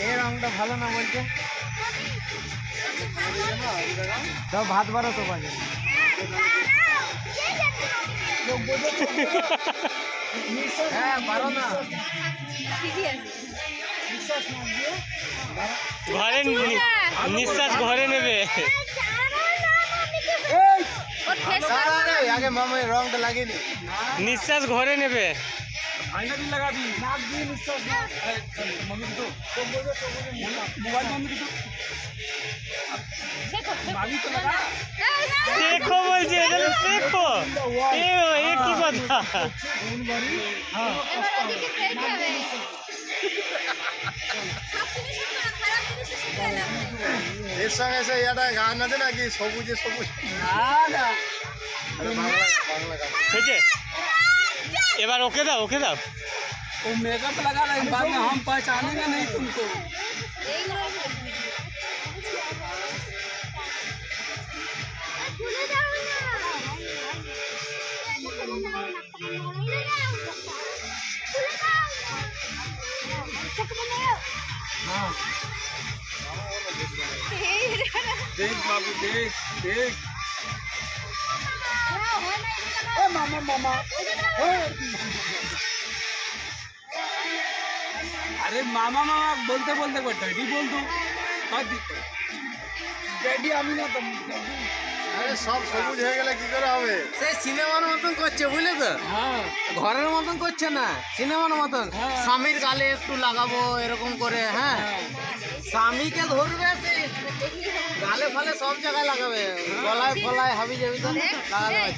এই রংটা ভালো না বলছে সব ভাত বারো তো বাজে হ্যাঁ বারো না ঘরে নিঃশ্বাস ঘরে নেবে আগে মামা রংটা লাগেনি নিঃশ্বাস ঘরে নেবে দেখো বলছে দেখো এ কি কথা এর সঙ্গে এসে এটা গান আছে নাকি সবুজে সবুজ হয়েছে এবার ওকে দাও वो मेकअप लगा रहे बाद में हम पहचानेंगे नहीं तुमको देख बाबू देख मामा मामा अरे मामा मामा बोलते बोलते डैडी बोल दो डैडी আমি না তো আরে সব সবুজ হয়ে গেলে কি করে হবে সেই সিনেমার মতন করছে বুঝলে তো হ্যাঁ ঘরের মতন করছে না সিনেমার মতন স্বামীর গালে একটু লাগাবো এরকম করে হ্যাঁ স্বামীকে ধরবে গালে ফালে সব জায়গায় লাগাবে গলায় ফলায় হাবি যাবি তো লাগাবে